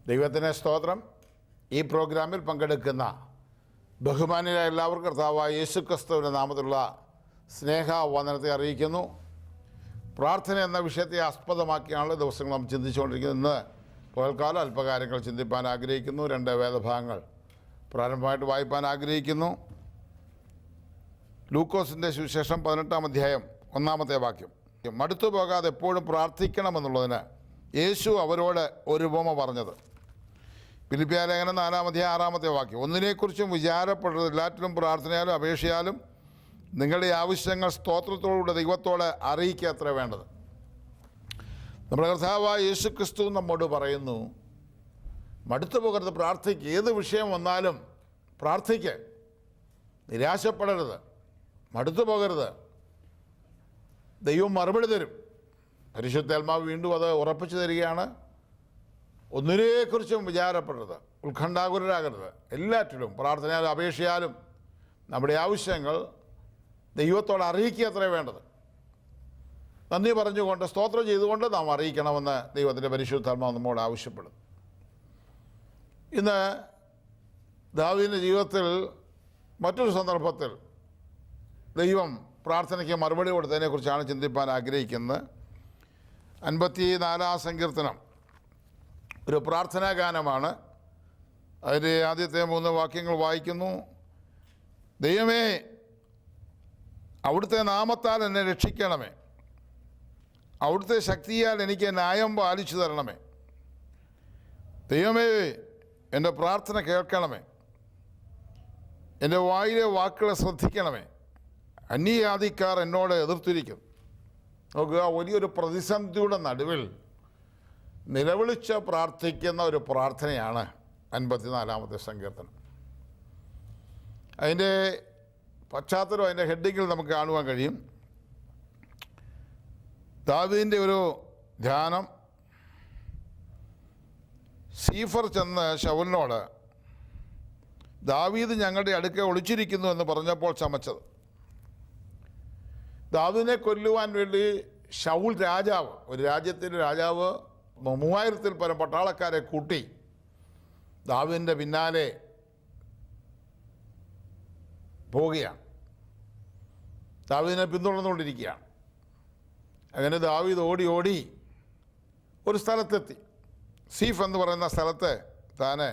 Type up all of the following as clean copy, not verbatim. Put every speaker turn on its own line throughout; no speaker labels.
ദൈവത്തിന് സ്തോത്രം. ഈ പ്രോഗ്രാമിൽ പങ്കെടുക്കുന്ന ബഹുമാന്യരായ എല്ലാവർക്കും കർത്താവായ യേശുക്രിസ്തുവിൻ്റെ നാമത്തിലുള്ള സ്നേഹവന്ദനത്തെ അറിയിക്കുന്നു. പ്രാർത്ഥന എന്ന വിഷയത്തെ ആസ്പദമാക്കിയാണ് ദിവസങ്ങൾ നാം ചിന്തിച്ചുകൊണ്ടിരിക്കുന്നത്. ഇന്ന് പകൽക്കാലം അല്പകാര്യങ്ങൾ ചിന്തിപ്പാൻ ആഗ്രഹിക്കുന്നു. 2 വേദഭാഗങ്ങൾ പ്രാരംഭമായിട്ട് വായിപ്പാൻ ആഗ്രഹിക്കുന്നു. ലൂക്കോസിൻ്റെ സുവിശേഷം 18-ാം അധ്യായം 1-ാമത്തെ വാക്യം. മടുത്തു പോകാതെ എപ്പോഴും പ്രാർത്ഥിക്കണമെന്നുള്ളതിന് യേശു അവരോട് ഒരു ഉപമ പറഞ്ഞത്. ഫിലിപ്പിയ ലേഖനം 4-ാം അധ്യായം 6-ാമത്തെ വാക്യം. ഒന്നിനെക്കുറിച്ചും വിചാരപ്പെടരുത്, എല്ലാറ്റിലും പ്രാർത്ഥനയാലും അപേക്ഷയാലും നിങ്ങളുടെ ആവശ്യങ്ങൾ സ്തോത്രത്തോടുകൂടെ ദൈവത്തോട് അറിയിക്കുക അത്ര വേണ്ടത്. നമ്മുടെ കർത്താവായ യേശു ക്രിസ്തു നമ്മോട് പറയുന്നു, മടുത്തു പോകരുത്, പ്രാർത്ഥിക്കുക. ഏത് വിഷയം വന്നാലും പ്രാർത്ഥിക്കുക, നിരാശപ്പെടരുത്, മടുത്തു പോകരുത്. ദൈവം മറുപടി തരും. പരിശുദ്ധാത്മാവ് വീണ്ടും അത് ഉറപ്പിച്ചു തരികയാണ്. ഒന്നിനെക്കുറിച്ചും വിചാരപ്പെടരുത്, ഉത്കണ്ഠാകുലരാകരുത്, എല്ലാറ്റിലും പ്രാർത്ഥനയാലും അപേക്ഷയാലും നമ്മുടെ ആവശ്യങ്ങൾ ദൈവത്തോട് അറിയിക്കുക അത്രേ വേണ്ടത്. നന്ദി പറഞ്ഞുകൊണ്ട് സ്തോത്രം ചെയ്തുകൊണ്ട് നാം അറിയിക്കണമെന്ന് ദൈവത്തിൻ്റെ പരിശുദ്ധാത്മാവ് നമ്മോട് ആവശ്യപ്പെടുന്നു. ഇന്ന് ദാവീദിൻ്റെ ജീവിതത്തിൽ മറ്റൊരു സന്ദർഭത്തിൽ ദൈവം പ്രാർത്ഥനയ്ക്ക് മറുപടി കൊടുത്തതിനെക്കുറിച്ചാണ് ചിന്തിപ്പാൻ ആഗ്രഹിക്കുന്നത്. 54-ാം സങ്കീർത്തനം ഒരു പ്രാർത്ഥനാ ഗാനമാണ്. അതിൻ്റെ ആദ്യത്തെ 3 വാക്യങ്ങൾ വായിക്കുന്നു. ദൈവമേ, അവിടുത്തെ നാമത്താൽ എന്നെ രക്ഷിക്കണമേ, അവിടുത്തെ ശക്തിയാൽ എനിക്ക് ന്യായം പാലിച്ചു തരണമേ. ദൈവമേ, എൻ്റെ പ്രാർത്ഥന കേൾക്കണമേ, എൻ്റെ വായിലെ വാക്കുകളെ ശ്രദ്ധിക്കണമേ. അന്യജാതിക്കാർ എന്നോട് എതിർത്തിരിക്കും. നോക്കുക, വലിയൊരു പ്രതിസന്ധിയുടെ നടുവിൽ നിലവിളിച്ച് പ്രാർത്ഥിക്കുന്ന ഒരു പ്രാർത്ഥനയാണ് 54-ാമത്തെ സങ്കീർത്തനം. അതിൻ്റെ പശ്ചാത്തലം, അതിൻ്റെ ഹെഡിങ്ങിൽ നമുക്ക് കാണുവാൻ കഴിയും. ദാവീദിൻ്റെ ഒരു ധ്യാനം. സീഫർ ചെന്ന് ശൗലിനോട് ദാവീദ് ഞങ്ങളുടെ അടുക്ക ഒളിച്ചിരിക്കുന്നു എന്ന് പറഞ്ഞപ്പോൾ ചമച്ചത്. ദാവീദിനെ കൊല്ലുവാൻ വേണ്ടി ശൗൽ രാജാവ്, ഒരു രാജ്യത്തിൻ്റെ രാജാവ് 3000-ൽ പരം പട്ടാളക്കാരെ കൂട്ടി ദാവീദിൻ്റെ പിന്നാലെ പോവുകയാണ്. ദാവീദിനെ പിന്തുടർന്നുകൊണ്ടിരിക്കുകയാണ്. അങ്ങനെ ദാവീദ് ഓടി ഓടി ഒരു സ്ഥലത്തെത്തി. സീഫ് എന്ന് പറയുന്ന സ്ഥലത്ത് താന്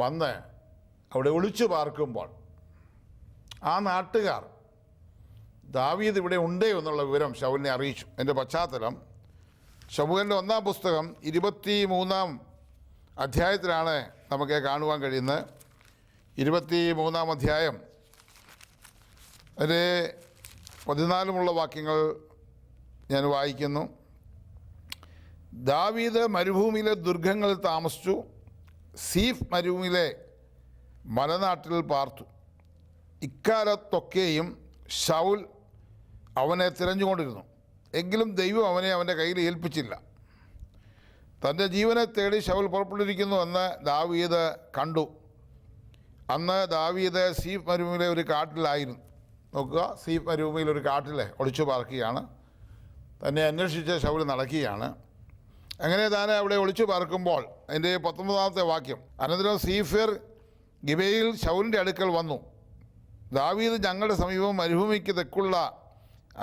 വന്ന് അവിടെ ഒളിച്ചു പാർക്കുമ്പോൾ ആ നാട്ടുകാർ ദാവീദ് ഇവിടെ ഉണ്ട് എന്നുള്ള വിവരം ശൗലിനെ അറിയിച്ചു. എൻ്റെ പശ്ചാത്തലം ശമൂവേലിൻ്റെ 1-ാം പുസ്തകം 23-ാം അധ്യായത്തിലാണ് നമുക്ക് കാണുവാൻ കഴിയുന്നത്. 23-ാം അധ്യായം അതിൻ്റെ 14-മുള്ള വാക്യങ്ങൾ ഞാൻ വായിക്കുന്നു. ദാവീദ് മരുഭൂമിയിലെ ദുർഗങ്ങളിൽ താമസിച്ചു, സീഫ് മരുഭൂമിയിലെ മലനാട്ടിൽ പാർത്തു. ഇക്കാലത്തൊക്കെയും ശൗൽ അവനെ തിരഞ്ഞുകൊണ്ടിരുന്നു, എങ്കിലും ദൈവം അവനെ അവൻ്റെ കയ്യിൽ ഏൽപ്പിച്ചില്ല. തൻ്റെ ജീവനെ തേടി ശൗൽ പുറപ്പെട്ടിരിക്കുന്നു എന്ന് ദാവീദ് കണ്ടു. അന്ന് ദാവീദ് സീഫ് മരുഭൂമിയിലെ ഒരു കാട്ടിലായിരുന്നു. നോക്കുക, സീഫ് മരുഭൂമിയിൽ ഒരു കാട്ടിൽ ഒളിച്ചു പാർക്കുകയാണ്. തന്നെ അന്വേഷിച്ച് ശൗൽ നടക്കുകയാണ്. അങ്ങനെ താൻ അവിടെ ഒളിച്ചു പാർക്കുമ്പോൾ അതിൻ്റെ 19-ാമത്തെ വാക്യം. അനന്തരം സീഫർ ഗിബയിൽ ശൗലിൻ്റെ അടുക്കൽ വന്നു. ദാവീദ് ഞങ്ങളുടെ സമീപം മരുഭൂമിക്ക് തെക്കുള്ള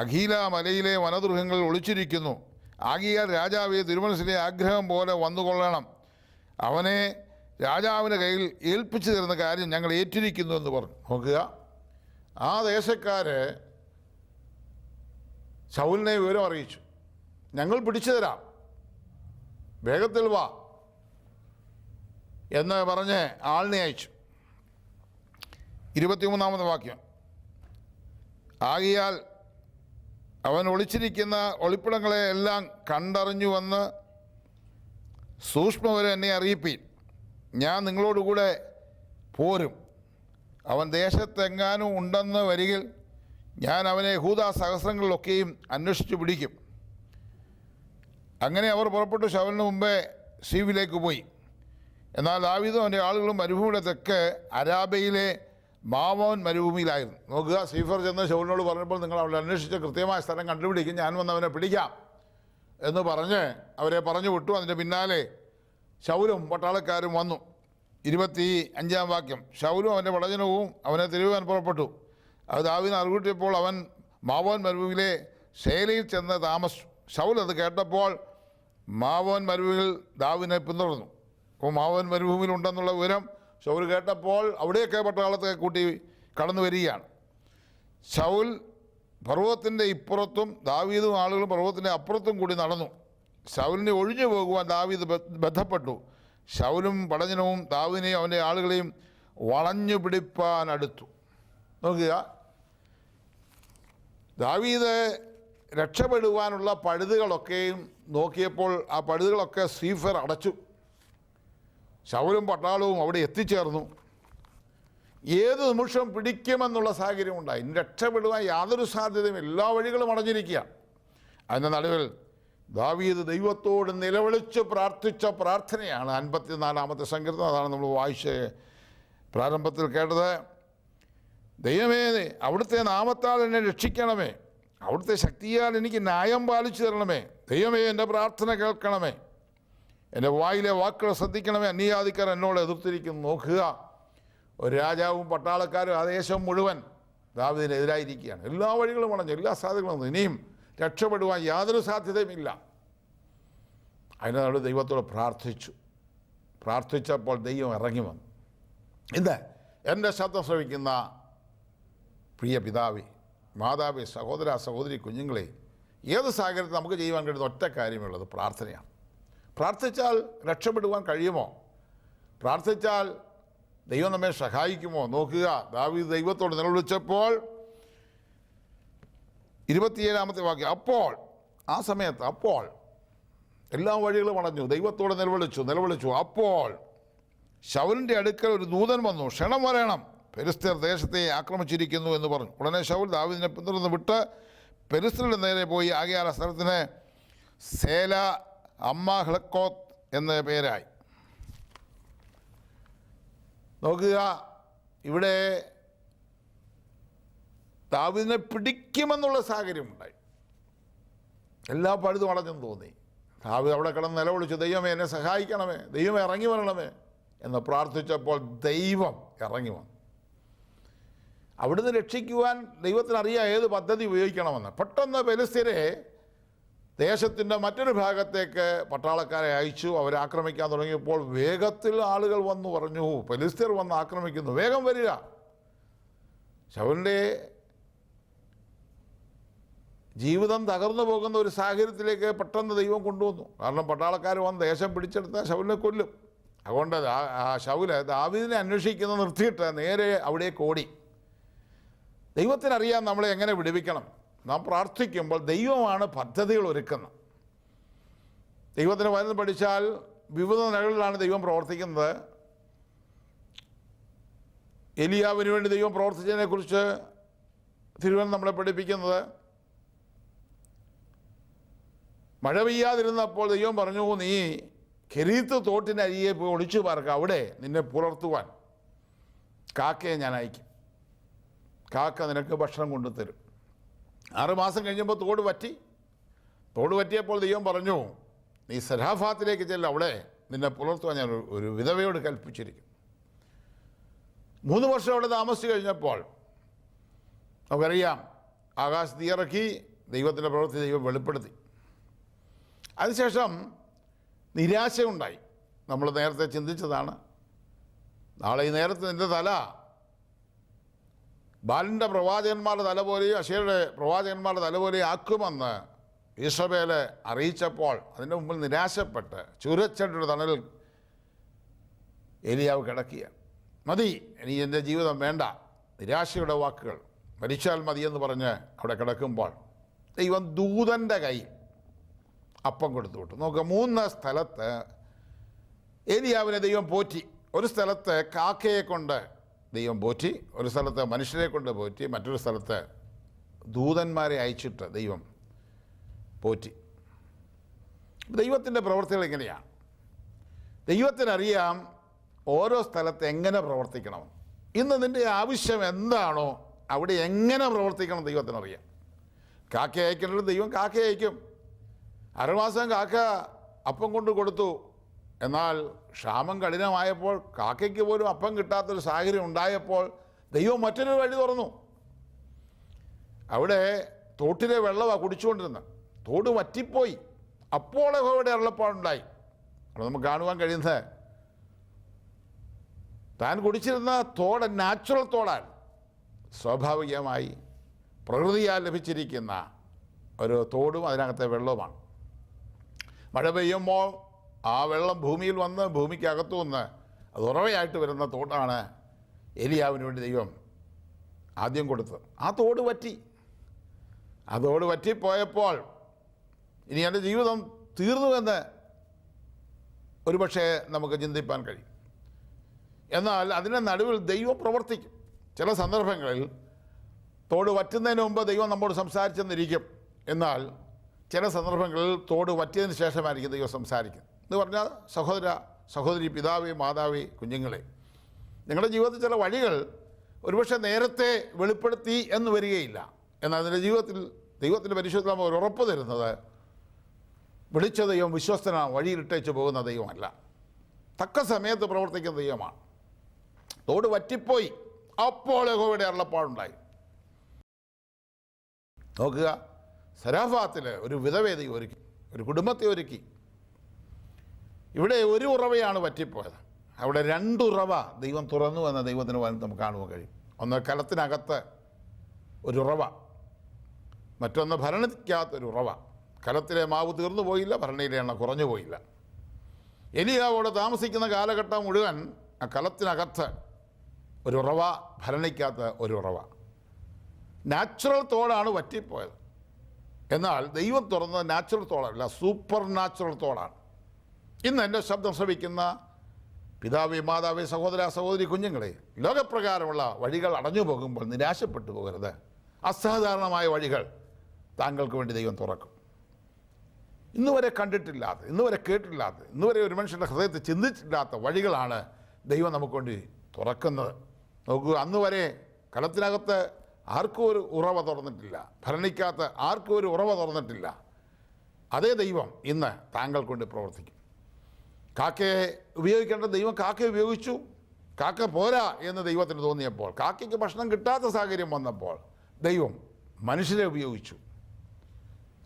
അഖീല മലയിലെ വനദുർഗങ്ങളിൽ ഒളിച്ചിരിക്കുന്നു. ആകിയാൽ രാജാവെ, തിരുമനസ്സിലെ ആഗ്രഹം പോലെ വന്നുകൊള്ളണം. അവനെ രാജാവിൻ്റെ കയ്യിൽ ഏൽപ്പിച്ചു തരുന്ന കാര്യം ഞങ്ങൾ ഏറ്റിരിക്കുന്നു എന്ന് പറഞ്ഞു. നോക്കുക, ആ ദേശക്കാർ ശൗലിനെ വിവരം അറിയിച്ചു. ഞങ്ങൾ പിടിച്ചു തരാം, വേഗത്തിൽ വാ എന്ന് പറഞ്ഞ് ആളിനെ അയച്ചു. 23-ാമത്തെ വാക്യം. ആകിയാൽ അവൻ ഒളിച്ചിരിക്കുന്ന ഒളിപ്പിടങ്ങളെ എല്ലാം കണ്ടറിഞ്ഞുവെന്ന് സൂക്ഷ്മവരെ എന്നെ അറിയിപ്പീൻ. ഞാൻ നിങ്ങളോടുകൂടെ പോരും. അവൻ ദേശത്തെങ്ങാനും ഉണ്ടെന്ന് വരികിൽ ഞാൻ അവനെ യഹൂദാ സഹസ്രങ്ങളിലൊക്കെയും അന്വേഷിച്ചു പിടിക്കും. അങ്ങനെ അവർ പുറപ്പെട്ടു ശൗലിന് മുമ്പേ സീഫിലേക്ക് പോയി. എന്നാൽ ദാവീദും അവൻ്റെ ആളുകളും മരുഭൂമിയുടെ തെക്ക് അരാബയിലെ മാവോൻ മരുഭൂമിയിലായിരുന്നു. നോക്കുക, സീഫർ ചെന്ന് ശൗലിനോട് പറഞ്ഞപ്പോൾ നിങ്ങൾ അവിടെ അന്വേഷിച്ച് കൃത്യമായ സ്ഥലം കണ്ടുപിടിക്കും, ഞാൻ വന്ന് അവനെ പിടിക്കാം എന്ന് പറഞ്ഞ് അവരെ പറഞ്ഞു വിട്ടു. അതിൻ്റെ പിന്നാലെ ശൗലും പട്ടാളക്കാരും വന്നു. 25-ാം വാക്യം. ശൗലും അവൻ്റെ പടജനവും അവനെ തിരുവാൻ പുറപ്പെട്ടു. അത് ദാവീദിനെ അറിവിട്ടപ്പോൾ അവൻ മാവോൻ മരുഭൂമിയിലെ ശേലയിൽ ചെന്ന് താമസിച്ചു. ശൗൽ അത് കേട്ടപ്പോൾ മാവോൻ മരുഭൂമിയിൽ ദാവീദിനെ പിന്തുടർന്നു. അപ്പോൾ മാവോൻ മരുഭൂമിയിൽ ഉണ്ടെന്നുള്ള വിവരം ശൗൽ കേട്ടപ്പോൾ അവിടെയൊക്കെ പട്ടാളത്തെ കൂട്ടി കടന്നു വരികയാണ്. ശൗൽ പർവ്വതത്തിൻ്റെ ഇപ്പുറത്തും ദാവീദും ആളുകളും പർവ്വതത്തിൻ്റെ അപ്പുറത്തും കൂടി നടന്നു. ശൗലിനെ ഒഴിഞ്ഞു പോകുവാൻ ദാവീദ് ബന്ധപ്പെട്ടു. ശൗലും പടജനവും ദാവീദിനെയും അവൻ്റെ ആളുകളെയും വളഞ്ഞു പിടിപ്പാൻ അടുത്തു. നോക്കുക, ദാവീദ് രക്ഷപ്പെടുവാനുള്ള പഴുതുകളൊക്കെയും നോക്കിയപ്പോൾ ആ പഴുതുകളൊക്കെ സീഫർ അടച്ചു. ശൗലും പട്ടാളവും അവിടെ എത്തിച്ചേർന്നു. ഏത് നിമിഷം പിടിക്കുമെന്നുള്ള സാഹചര്യം ഉണ്ടായി. ഇനി രക്ഷപ്പെടുവാൻ യാതൊരു സാധ്യതയും, എല്ലാ വഴികളും അടഞ്ഞിരിക്കുകയാണ്. അതിൻ്റെ നടുവിൽ ദാവീദ് ദൈവത്തോട് നിലവിളിച്ച് പ്രാർത്ഥിച്ച പ്രാർത്ഥനയാണ് 54-ാമത്തെ സങ്കീർത്തനം. അതാണ് നമ്മൾ വായിച്ച് പ്രാരംഭത്തിൽ കേട്ടത്. ദൈവമേ, അവിടുത്തെ നാമത്താൽ എന്നെ രക്ഷിക്കണമേ, അവിടുത്തെ ശക്തിയാൽ എനിക്ക് ന്യായം പാലിച്ചു തരണമേ. ദൈവമേ, എൻ്റെ പ്രാർത്ഥന കേൾക്കണമേ, എൻ്റെ വായിലെ വാക്കുകൾ ശ്രദ്ധിക്കണമേ. അന്യജാതിക്കാർ എന്നോട് എതിർത്തിരിക്കുന്നു. നോക്കുക, ഒരു രാജാവും പട്ടാളക്കാരും ആ ദേശം മുഴുവൻ ദാവീദിനെതിരായിരിക്കുകയാണ്. എല്ലാ വഴികളും അടഞ്ഞു, എല്ലാ സാധ്യതകളും. ഇനിയും രക്ഷപ്പെടുവാൻ യാതൊരു സാധ്യതയുമില്ല. അതിനോട് ദൈവത്തോട് പ്രാർത്ഥിച്ചപ്പോൾ ദൈവം ഇറങ്ങി വന്നു. ഇന്ന് എൻ്റെ ശബ്ദം ശ്രവിക്കുന്ന പ്രിയ പിതാവേ, മാതാവേ, സഹോദര സഹോദരി, കുഞ്ഞുങ്ങളെ, ഏത് സാഹചര്യത്തിൽ നമുക്ക് ചെയ്യുവാൻ കഴിയുന്ന ഒറ്റ കാര്യമുള്ളത് പ്രാർത്ഥനയാണ്. പ്രാർത്ഥിച്ചാൽ രക്ഷപ്പെടുവാൻ കഴിയുമോ? പ്രാർത്ഥിച്ചാൽ ദൈവം നമ്മെ സഹായിക്കുമോ? നോക്കുക, ദാവീദ് ദൈവത്തോട് നിലവിളിച്ചപ്പോൾ 27-ാമത്തെ വാക്യം. അപ്പോൾ ആ സമയത്ത് എല്ലാ വഴികളും അടഞ്ഞു. ദൈവത്തോട് നിലവിളിച്ചു. അപ്പോൾ ശൗലിൻ്റെ അടുക്കൽ ഒരു ദൂതൻ വന്നു. ക്ഷണം വരണം, ഫെലിസ്ത്യർ ദേശത്തെ ആക്രമിച്ചിരിക്കുന്നു എന്ന് പറഞ്ഞു. ഉടനെ ശൗൽ ദാവീദിനെ പിന്തുടർന്ന് വിട്ട് ഫെലിസ്ത്യരുടെ നേരെ പോയി. ആകയാൽ ആ സ്ഥലത്തിന് സേല അമ്മാഹ്ലക്കോത്ത് എന്ന പേരായി. നോക്കുക, ഇവിടെ ദാവീദിനെ പിടിക്കുമെന്നുള്ള സാഹചര്യമുണ്ടായി. എല്ലാ പഴുതും അടഞ്ഞെന്ന് തോന്നി. ദാവീദ് അവിടെ കിടന്ന് നിലവിളിച്ചു, ദൈവമേ എന്നെ സഹായിക്കണമേ, ദൈവമേ ഇറങ്ങി വരണമേ എന്ന് പ്രാർത്ഥിച്ചപ്പോൾ ദൈവം ഇറങ്ങി വന്നു. അവിടുന്ന് രക്ഷിക്കുവാൻ ദൈവത്തിനറിയാം ഏത് പദ്ധതി ഉപയോഗിക്കണമെന്ന്. പെട്ടെന്ന് ഫെലിസ്ത്യരെ ദേശത്തിൻ്റെ മറ്റൊരു ഭാഗത്തേക്ക് പട്ടാളക്കാരെ അയച്ചു. അവരെ ആക്രമിക്കാൻ തുടങ്ങിയപ്പോൾ വേഗത്തിൽ ആളുകൾ വന്നു പറഞ്ഞു, ഫെലിസ്ത്യർ വന്ന് ആക്രമിക്കുന്നു, വേഗം വരിക. ശൗലിൻ്റെ ജീവിതം തകർന്നു പോകുന്ന ഒരു സാഹചര്യത്തിലേക്ക് പെട്ടെന്ന് ദൈവം കൊണ്ടുവന്നു. കാരണം പട്ടാളക്കാർ വന്ന് ദേശം പിടിച്ചെടുത്താൽ ശൗലിനെ കൊല്ലും. അതുകൊണ്ട് ആ ശൗല് ദാവീദിനെ അന്വേഷിക്കുന്ന നിർത്തിയിട്ട് നേരെ അവിടേക്ക് ഓടി. ദൈവത്തിനറിയാം നമ്മളെ എങ്ങനെ വിടുവിക്കണം. നാം പ്രാർത്ഥിക്കുമ്പോൾ ദൈവമാണ് പദ്ധതികൾ ഒരുക്കുന്നത്. ദൈവത്തിന് വചനം പഠിച്ചാൽ വിവിധ നിലകളിലാണ് ദൈവം പ്രവർത്തിക്കുന്നത്. എലിയാവിന് വേണ്ടി ദൈവം പ്രവർത്തിച്ചതിനെക്കുറിച്ച് തിരുവനന്തപുരം നമ്മളെ പഠിപ്പിക്കുന്നത്, മഴ പെയ്യാതിരുന്നപ്പോൾ ദൈവം പറഞ്ഞു, നീ കെരീത്ത് തോട്ടിനരികെ പോയി ഒളിച്ചു പാർക്കുക, അവിടെ നിന്നെ പുലർത്തുവാൻ കാക്കയെ ഞാൻ അയക്കും, കാക്ക നിനക്ക് ഭക്ഷണം കൊണ്ടുതരും. 6 മാസം കഴിഞ്ഞപ്പോൾ തോട് പറ്റിയപ്പോൾ ദൈവം പറഞ്ഞു, നീ സരാഫാത്തിലേക്ക് ചെല്ലും, അവിടെ നിന്നെ പുലർത്തുവാൻ ഞാൻ ഒരു വിധവയോട് കൽപ്പിച്ചിരിക്കും. 3 വർഷം അവിടെ താമസിച്ച് കഴിഞ്ഞപ്പോൾ നമുക്കറിയാം, ആകാശത്ത് ഇറക്കി ദൈവത്തിൻ്റെ പ്രവൃത്തി ദൈവം വെളിപ്പെടുത്തി. അതിനുശേഷം നിരാശയുണ്ടായി. നമ്മൾ നേരത്തെ ചിന്തിച്ചതാണ്. നാളെ ഈ നേരത്തെ നിൻ്റെ തല ബാലിൻ്റെ പ്രവാചകന്മാരുടെ തല പോലെയും അശേരുടെ പ്രവാചകന്മാരുടെ തല പോലെയും ആക്കുമെന്ന് ഈശോബേലെ അറിയിച്ചപ്പോൾ അതിൻ്റെ മുമ്പിൽ നിരാശപ്പെട്ട് ചുരച്ചെട്ടൊരു തണലിൽ ഏലിയാവ് കിടക്കുക. മതി, ഇനി എൻ്റെ ജീവിതം വേണ്ട, നിരാശയുടെ വാക്കുകൾ, മരിച്ചാൽ മതിയെന്ന് പറഞ്ഞ് അവിടെ കിടക്കുമ്പോൾ ദൈവം ദൂതൻ്റെ കയ്യിൽ അപ്പം കൊടുത്തു വിട്ടു. നോക്കുക, 3 സ്ഥലത്ത് ഏലിയാവിനെ ദൈവം പോറ്റി. ഒരു സ്ഥലത്ത് കാക്കയെ കൊണ്ട് ദൈവം പോറ്റി, ഒരു സ്ഥലത്ത് മനുഷ്യരെ കൊണ്ട് പോറ്റി, മറ്റൊരു സ്ഥലത്ത് ദൂതന്മാരെ അയച്ചിട്ട് ദൈവം പോറ്റി. ദൈവത്തിൻ്റെ പ്രവൃത്തികൾ എങ്ങനെയാണ്? ദൈവത്തിനറിയാം ഓരോ സ്ഥലത്ത് എങ്ങനെ പ്രവർത്തിക്കണം. ഇന്ന് നിൻ്റെ ആവശ്യം എന്താണോ അവിടെ എങ്ങനെ പ്രവർത്തിക്കണം ദൈവത്തിനറിയാം. കാക്ക അയക്കേണ്ടത് ദൈവം കാക്ക അയക്കും. 6 മാസം കാക്ക അപ്പം കൊണ്ട് കൊടുത്തു, എന്നാൽ ക്ഷാമം കഠിനമായപ്പോൾ കാക്കയ്ക്ക് പോലും അപ്പം കിട്ടാത്തൊരു സാഹചര്യം ഉണ്ടായപ്പോൾ ദൈവം മറ്റൊരു വഴി തുറന്നു. അവിടെ തോട്ടിലെ വെള്ളമാണ് കുടിച്ചുകൊണ്ടിരുന്നത്. തോട് വറ്റിപ്പോയി. അപ്പോൾ യഹോവയുടെ അരുളപ്പാടുണ്ടായി. അവിടെ നമുക്ക് കാണുവാൻ കഴിയുന്നത് താൻ കുടിച്ചിരുന്ന തോട് നാച്ചുറൽ തോടാണ്. സ്വാഭാവികമായി പ്രകൃതിയാൽ ലഭിച്ചിരിക്കുന്ന ഒരു തോടും അതിനകത്തെ വെള്ളവുമാണ്. മഴ പെയ്യുമ്പോൾ ആ വെള്ളം ഭൂമിയിൽ വന്ന് ഭൂമിക്കകത്തു നിന്ന് അത് ഉറവയായിട്ട് വരുന്ന തോടാണ് ഏലിയാവിന് വേണ്ടി ദൈവം ആദ്യം കൊടുത്തത്. ആ തോട് വറ്റി. ആ തോട് വറ്റിപ്പോയപ്പോൾ ഇനി എൻ്റെ ജീവിതം തീർന്നുവെന്ന് ഒരുപക്ഷെ നമുക്ക് ചിന്തിപ്പാൻ കഴിയും. എന്നാൽ അതിൻ്റെ നടുവിൽ ദൈവം പ്രവർത്തിക്കും. ചില സന്ദർഭങ്ങളിൽ തോട് വറ്റുന്നതിന് മുമ്പ് ദൈവം നമ്മോട് സംസാരിച്ചെന്നിരിക്കും. എന്നാൽ ചില സന്ദർഭങ്ങളിൽ തോട് വറ്റിയതിന് ശേഷമായിരിക്കും ദൈവം സംസാരിക്കുന്നത്. എന്ന് പറഞ്ഞാൽ സഹോദര സഹോദരി, പിതാവേ, മാതാവേ, കുഞ്ഞുങ്ങളെ, നിങ്ങളുടെ ജീവിതത്തിൽ ചില വഴികൾ ഒരുപക്ഷെ നേരത്തെ വെളിപ്പെടുത്തി എന്ന് വരികയില്ല. എന്നാൽ അതിൻ്റെ ജീവിതത്തിൽ ദൈവത്തിൻ്റെ പരിശുദ്ധമായ ഒരു ഉറപ്പ് തരുന്നത് വിളിച്ച ദൈവം വിശ്വസ്തനാണ്, വഴിയിലിട്ടേച്ച് പോകുന്ന ദൈവമല്ല, തക്ക സമയത്ത് പ്രവർത്തിക്കുന്ന ദൈവമാണ്. തോട് വറ്റിപ്പോയി. അപ്പോൾ യഹോവയുടെ അരുളപ്പാടുണ്ടായി. നോക്കുക, സരാഫാത്തിൽ ഒരു വിധവയെ ദൈവം ഒരുക്കി, ഒരു കുടുംബത്തെ ഒരുക്കി. ഇവിടെ ഒരു ഉറവയാണ് വറ്റിപ്പോയത്. അവിടെ രണ്ടുറവ ദൈവം തുറന്നു എന്ന ദൈവത്തിന് നമുക്ക് കാണുവാൻ കഴിയും. ഒന്ന് കലത്തിനകത്ത് ഒരു ഉറവ, മറ്റൊന്ന് ഭരണിക്കകത്തൊരു ഉറവ. കലത്തിലെ മാവ് തീർന്നു പോയില്ല, ഭരണിയിലെ എണ്ണ കുറഞ്ഞു പോയില്ല. എലിയാവോടെ താമസിക്കുന്ന കാലഘട്ടം മുഴുവൻ ആ കലത്തിനകത്ത് ഒരു ഉറവ, ഭരണിക്കകത്ത് ഒരു ഉറവ. നാച്ചുറൽ തോടാണ് വറ്റിപ്പോയത്. എന്നാൽ ദൈവം തുറന്നത് നാച്ചുറൽ തോടല്ല, സൂപ്പർ നാച്ചുറൽ തോടാണ്. ഇന്ന് എൻ്റെ ശബ്ദം ശ്രവിക്കുന്ന പിതാവേ, മാതാവേ, സഹോദര സഹോദരി, കുഞ്ഞുങ്ങളെ, ലോകപ്രകാരമുള്ള വഴികൾ അടഞ്ഞു പോകുമ്പോൾ നിരാശപ്പെട്ടു പോകരുത്. അസാധാരണമായ വഴികൾ താങ്കൾക്ക് വേണ്ടി ദൈവം തുറക്കും. ഇന്നുവരെ കണ്ടിട്ടില്ലാത്ത, ഇന്നുവരെ കേട്ടിട്ടില്ലാത്ത, ഇന്നുവരെ ഒരു മനുഷ്യൻ്റെ ഹൃദയത്തിൽ ചിന്തിച്ചിട്ടില്ലാത്ത വഴികളാണ് ദൈവം നമുക്ക് വേണ്ടി തുറക്കുന്നത്. നോക്കൂ, അന്ന് വരെ കലത്തിനകത്ത് ആർക്കും ഒരു ഉറവ തുറന്നിട്ടില്ല, ഭരണിക്കകത്ത് ആർക്കും ഒരു ഉറവ തുറന്നിട്ടില്ല. അതേ ദൈവം ഇന്ന് താങ്കൾക്ക് വേണ്ടി പ്രവർത്തിക്കും. കാക്കയെ ഉപയോഗിക്കേണ്ട ദൈവം കാക്കയെ ഉപയോഗിച്ചു. കാക്ക പോരാ എന്ന് ദൈവത്തിന് തോന്നിയപ്പോൾ, കാക്കയ്ക്ക് ഭക്ഷണം കിട്ടാത്ത സാഹചര്യം വന്നപ്പോൾ ദൈവം മനുഷ്യരെ ഉപയോഗിച്ചു.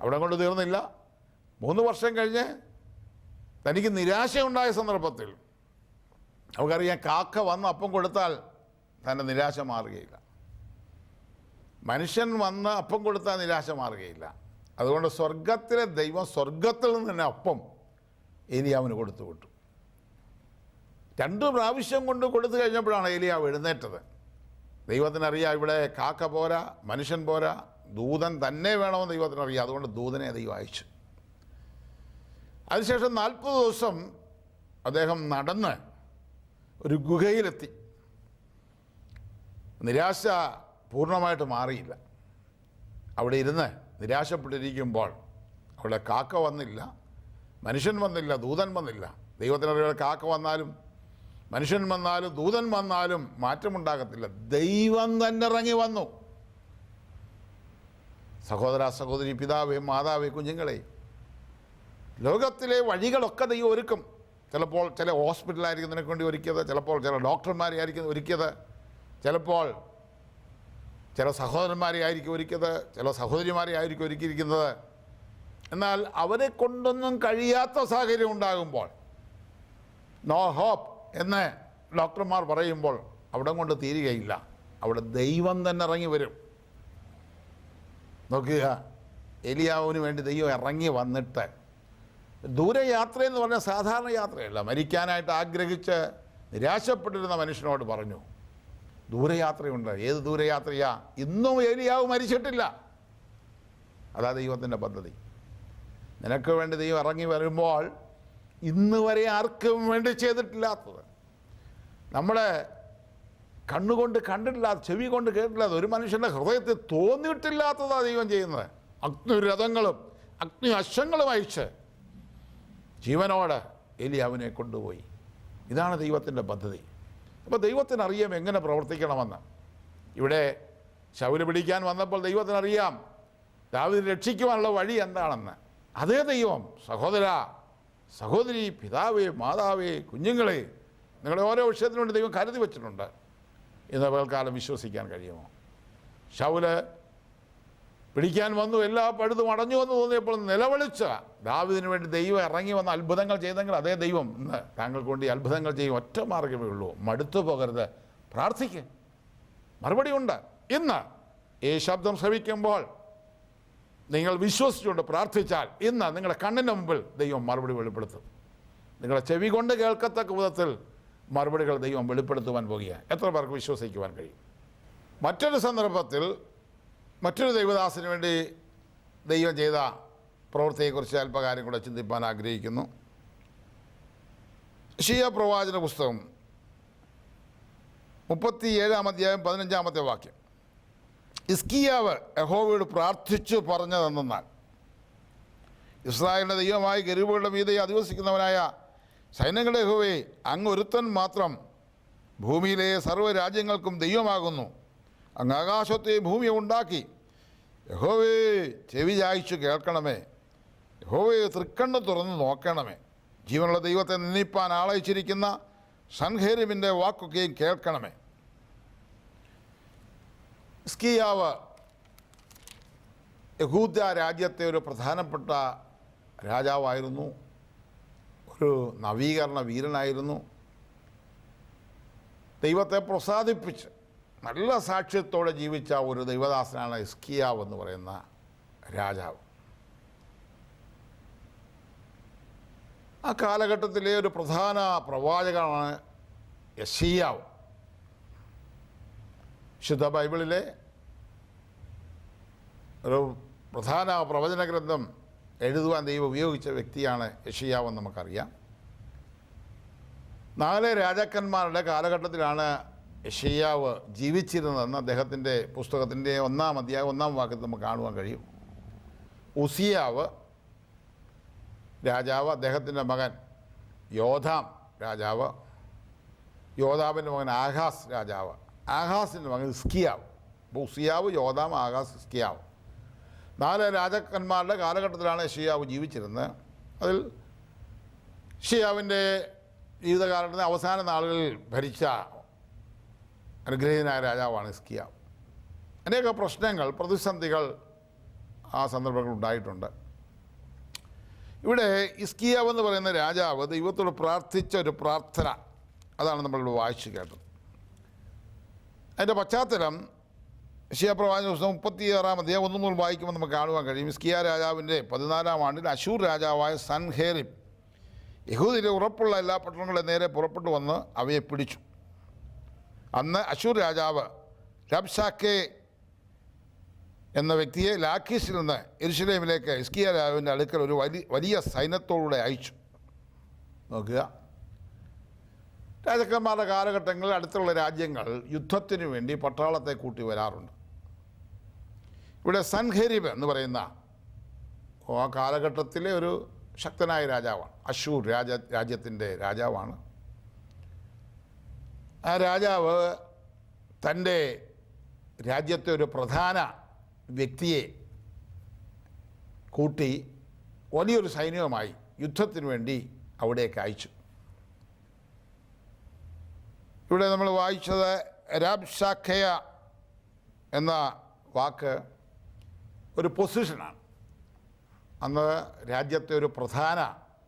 അവിടെ കൊണ്ട് തീർന്നില്ല. 3 വർഷം കഴിഞ്ഞ് തനിക്ക് നിരാശയുണ്ടായ സന്ദർഭത്തിൽ നമുക്കറിയാം, കാക്ക വന്ന് അപ്പം കൊടുത്താൽ തൻ്റെ നിരാശ മാറുകയില്ല. മനുഷ്യൻ വന്ന് അപ്പം കൊടുത്താൽ നിരാശ മാറുകയില്ല. അതുകൊണ്ട് സ്വർഗത്തിലെ ദൈവം സ്വർഗത്തിൽ നിന്ന് തന്നെ അപ്പം ഏലിയാവിന് കൊടുത്തു വിട്ടു. 2 പ്രാവശ്യം കൊണ്ട് കൊടുത്തു കഴിഞ്ഞപ്പോഴാണ് ഏലിയാവ് എഴുന്നേറ്റത്. ദൈവത്തിനറിയാം, ഇവിടെ കാക്ക പോരാ, മനുഷ്യൻ പോരാ, ദൂതൻ തന്നെ വേണമെന്ന് ദൈവത്തിനറിയാം. അതുകൊണ്ട് ദൂതനെ ദൈവം അയച്ചു. അതിനുശേഷം 40 ദിവസം അദ്ദേഹം നടന്ന് ഒരു ഗുഹയിലെത്തി. നിരാശ പൂർണ്ണമായിട്ട് മാറിയില്ല. അവിടെ ഇരുന്ന് നിരാശപ്പെട്ടിരിക്കുമ്പോൾ അവിടെ കാക്ക വന്നില്ല, മനുഷ്യൻ വന്നില്ല, ദൂതൻ വന്നില്ല. ദൈവത്തിനറിയാം, കാക്ക വന്നാലും മനുഷ്യൻ വന്നാലും ദൂതൻ വന്നാലും മാറ്റമുണ്ടാകത്തില്ല. ദൈവം തന്നെ ഇറങ്ങി വന്നു. സഹോദര സഹോദരി, പിതാവേ, മാതാവേ, കുഞ്ഞുങ്ങളെ, ലോകത്തിലെ വഴികളൊക്കെ ദൈവം ഒരുക്കും. ചിലപ്പോൾ ചില ഹോസ്പിറ്റലായിരിക്കും നിനക്ക് വേണ്ടി ഒരുക്കിയത്, ചിലപ്പോൾ ചില ഡോക്ടർമാരെ ആയിരിക്കും ഒരുക്കിയത്, ചിലപ്പോൾ ചില സഹോദരന്മാരെ ആയിരിക്കും ഒരുക്കിയത്, ചില സഹോദരിമാരെ ആയിരിക്കും ഒരുക്കിയിരിക്കുന്നത്. എന്നാൽ അവരെ കൊണ്ടൊന്നും കഴിയാത്ത സാഹചര്യം ഉണ്ടാകുമ്പോൾ, നോ ഹോപ്പ് എന്ന് ഡോക്ടർമാർ പറയുമ്പോൾ അവിടെ കൊണ്ട് തീരുകയില്ല. അവിടെ ദൈവം തന്നെ ഇറങ്ങി വരും. നോക്കുക, ഏലിയാവിന് വേണ്ടി ദൈവം ഇറങ്ങി വന്നിട്ട്, ദൂരയാത്രയെന്ന് പറഞ്ഞാൽ സാധാരണ യാത്രയല്ല. മരിക്കാനായിട്ട് ആഗ്രഹിച്ച് നിരാശപ്പെട്ടിരുന്ന മനുഷ്യനോട് പറഞ്ഞു, ദൂരയാത്രയുണ്ട്. ഏത് ദൂരയാത്രയാ? ഇന്നും ഏലിയാവ് മരിച്ചിട്ടില്ല. അതാ ദൈവത്തിൻ്റെ പദ്ധതി. നിനക്ക് വേണ്ടി ദൈവം ഇറങ്ങി വരുമ്പോൾ ഇന്ന് വരെ ആർക്കും വേണ്ടി ചെയ്തിട്ടില്ലാത്തത്, നമ്മുടെ കണ്ണുകൊണ്ട് കണ്ടിട്ടില്ലാത്ത, ചെവി കൊണ്ട് കേട്ടില്ലാത്ത, ഒരു മനുഷ്യൻ്റെ ഹൃദയത്തിൽ തോന്നിയിട്ടില്ലാത്തതാണ് ദൈവം ചെയ്യുന്നത്. അഗ്നിരഥങ്ങളും അഗ്നി അശ്വങ്ങളും അയച്ച് ജീവനോട് ഏലിയാവിനെ കൊണ്ടുപോയി. ഇതാണ് ദൈവത്തിൻ്റെ പദ്ധതി. അപ്പോൾ ദൈവത്തിനറിയാം എങ്ങനെ പ്രവർത്തിക്കണമെന്ന്. ഇവിടെ ശൗല് പിടിക്കാൻ വന്നപ്പോൾ ദൈവത്തിനറിയാം ദാവീദിനെ രക്ഷിക്കുവാനുള്ള വഴി എന്താണെന്ന്. അതേ ദൈവം, സഹോദര, സഹോദരി, പിതാവേ, മാതാവേ, കുഞ്ഞുങ്ങളെ, നിങ്ങളുടെ ഓരോ വിഷയത്തിനു വേണ്ടി ദൈവം കരുതി വച്ചിട്ടുണ്ട് എന്ന് പകൽക്കാലം വിശ്വസിക്കാൻ കഴിയുമോ? ശൗല് പിടിക്കാൻ വന്നു, എല്ലാ പഴുതും അടഞ്ഞു എന്ന് തോന്നിയപ്പോൾ നിലവിളിച്ച ദാവീദിന് വേണ്ടി ദൈവം ഇറങ്ങി വന്ന അത്ഭുതങ്ങൾ ചെയ്തെങ്കിൽ അതേ ദൈവം ഇന്ന് താങ്കൾക്ക് വേണ്ടി അത്ഭുതങ്ങൾ ചെയ്യും. ഒറ്റ മാർഗ്ഗമേ ഉള്ളൂ, മടുത്തു പോകരുത്, പ്രാർത്ഥിക്കുക. മറുപടി ഉണ്ട്. ഇന്ന് ഈ ശബ്ദം ശ്രവിക്കുമ്പോൾ നിങ്ങൾ വിശ്വസിച്ചുകൊണ്ട് പ്രാർത്ഥിച്ചാൽ ഇന്ന് നിങ്ങളുടെ കണ്ണിന് മുമ്പിൽ ദൈവം മറുപടി വെളിപ്പെടുത്തും. നിങ്ങളുടെ ചെവി കൊണ്ട് കേൾക്കത്തക്ക വിധത്തിൽ മറുപടികൾ ദൈവം വെളിപ്പെടുത്തുവാൻ പോകുകയാണ്. എത്ര പേർക്ക് വിശ്വസിക്കുവാൻ കഴിയും? മറ്റൊരു സന്ദർഭത്തിൽ മറ്റൊരു ദൈവദാസന് വേണ്ടി ദൈവം ചെയ്ത പ്രവൃത്തിയെക്കുറിച്ച് അല്പകാര്യം കൂടെ ചിന്തിപ്പാൻ ആഗ്രഹിക്കുന്നു. യെശയ്യാ പ്രവാചന പുസ്തകം 37-ാം അധ്യായം 15-ാമത്തെ വാക്യം. ഹിസ്കീയാവ് യഹോവയോട് പ്രാർത്ഥിച്ചു പറഞ്ഞതെന്നാൽ, ഇസ്രായേലിൻ്റെ ദൈവമായ കെരൂബുകളുടെ മീതെ അധിവസിക്കുന്നവനായ സൈന്യങ്ങളുടെ യഹോവേ, അങ്ങ് ഒരുത്തൻ മാത്രം ഭൂമിയിലെ സർവ്വരാജ്യങ്ങൾക്കും ദൈവമാകുന്നു. അങ്ങ് ആകാശത്തെ ഭൂമിയെ ഉണ്ടാക്കി. യഹോവേ, ചെവി ചായ്ച്ചു കേൾക്കണമേ. യഹോവേ, തൃക്കണ്ണ് തുറന്ന് നോക്കണമേ. ജീവനുള്ള ദൈവത്തെ നിന്ദിപ്പാൻ ആളയച്ചിരിക്കുന്ന സൻഹേരിബിൻ്റെ വാക്കൊക്കെയും കേൾക്കണമേ. ഹിസ്കീയാവ് യഹൂദ രാജ്യത്തെ ഒരു പ്രധാനപ്പെട്ട രാജാവായിരുന്നു, ഒരു നവീകരണ വീരനായിരുന്നു. ദൈവത്തെ പ്രസാദിപ്പിച്ച് നല്ല സാക്ഷ്യത്തോടെ ജീവിച്ച ഒരു ദൈവദാസനാണ് ഹിസ്കീയാവ് എന്ന് പറയുന്ന രാജാവ്. ആ കാലഘട്ടത്തിലെ ഒരു പ്രധാന പ്രവാചകനാണ് യെശയ്യാവ്. വിശുദ്ധ ബൈബിളിലെ ഒരു പ്രധാന പ്രവചന ഗ്രന്ഥം എഴുതുവാൻ ദൈവം ഉപയോഗിച്ച വ്യക്തിയാണ് യെശയ്യാവ് എന്ന് നമുക്കറിയാം. 4 രാജാക്കന്മാരുടെ കാലഘട്ടത്തിലാണ് യെശയ്യാവ് ജീവിച്ചിരുന്നതെന്ന് അദ്ദേഹത്തിൻ്റെ പുസ്തകത്തിൻ്റെ 1-ാം അധ്യായം 1-ാം വാക്യത്തിൽ നമുക്ക് കാണുവാൻ കഴിയും. ഉസിയാവ് രാജാവ്, അദ്ദേഹത്തിൻ്റെ മകൻ യോധാം രാജാവ്, യോധാമിൻ്റെ മകൻ ആഹാസ് രാജാവ്, ആഹാസിൻ്റെ മകൻ ഹിസ്കീയാവ്. അപ്പോൾ ഉസിയാവ്, യോധാം, ആഹാസ്, ഹിസ്കീയാവ് 4 രാജാക്കന്മാരുടെ കാലഘട്ടത്തിലാണ് യെശയ്യാവ് ജീവിച്ചിരുന്നത്. അതിൽ യെശയ്യാവിൻ്റെ ജീവിതകാലത്തിന് അവസാന നാളുകളിൽ ഭരിച്ച അനുഗ്രഹീതനായ രാജാവാണ് ഹിസ്കീയാവ്. അനേക പ്രശ്നങ്ങൾ, പ്രതിസന്ധികൾ ആ സന്ദർഭങ്ങളിൽ ഉണ്ടായിട്ടുണ്ട്. ഇവിടെ ഹിസ്കീയാവ് എന്ന് പറയുന്ന രാജാവ് ദൈവത്തോട് പ്രാർത്ഥിച്ച ഒരു പ്രാർത്ഥന, അതാണ് നമ്മളിവിടെ വായിച്ചു കേട്ടത്. അതിൻ്റെ പശ്ചാത്തലം യെശയ്യാ പ്രവാചന പുസ്തകം 36-ാം അധ്യായം 1 മുതൽ വായിക്കുമ്പോൾ നമുക്ക് കാണുവാൻ കഴിയും. ഹിസ്കീയാ രാജാവിൻ്റെ 14-ാം ആണ്ടിൽ അശൂർ രാജാവായ സൻഹേരിബ് യഹൂദിലെ ഉറപ്പുള്ള എല്ലാ പട്ടണങ്ങളുടെ നേരെ പുറപ്പെട്ടു വന്ന് അവയെ പിടിച്ചു. അന്ന് അശൂർ രാജാവ് രബ്ശാക്കേ എന്ന വ്യക്തിയെ ലാഖീസിൽ നിന്ന് യെരൂശലേമിലേക്ക് ഹിസ്കീയാ രാജാവിൻ്റെ അടുക്കൽ ഒരു വലിയ സൈന്യത്തോടുകൂടെ അയച്ചു. നോക്കുക, രാജാക്കന്മാരുടെ കാലഘട്ടങ്ങളിൽ അടുത്തുള്ള രാജ്യങ്ങൾ യുദ്ധത്തിന് വേണ്ടി പട്ടാളത്തെ കൂട്ടി വരാറുണ്ട്. ഇവിടെ സൻഹേരിബ് എന്ന് പറയുന്ന ആ കാലഘട്ടത്തിലെ ഒരു ശക്തനായ രാജാവാണ്. അശൂർ രാജ്യത്തിൻ്റെ രാജാവാണ്. ആ രാജാവ് തൻ്റെ രാജ്യത്തെ ഒരു പ്രധാന വ്യക്തിയെ കൂട്ടി വലിയൊരു സൈന്യവുമായി യുദ്ധത്തിന് വേണ്ടി അവിടേക്ക് അയച്ചു. ഇവിടെ നമ്മൾ വായിച്ചത് രാബ്ശാഖയ എന്ന വാക്ക് ഒരു പൊസിഷനാണ്. അന്ന് രാജ്യത്തെ ഒരു പ്രധാന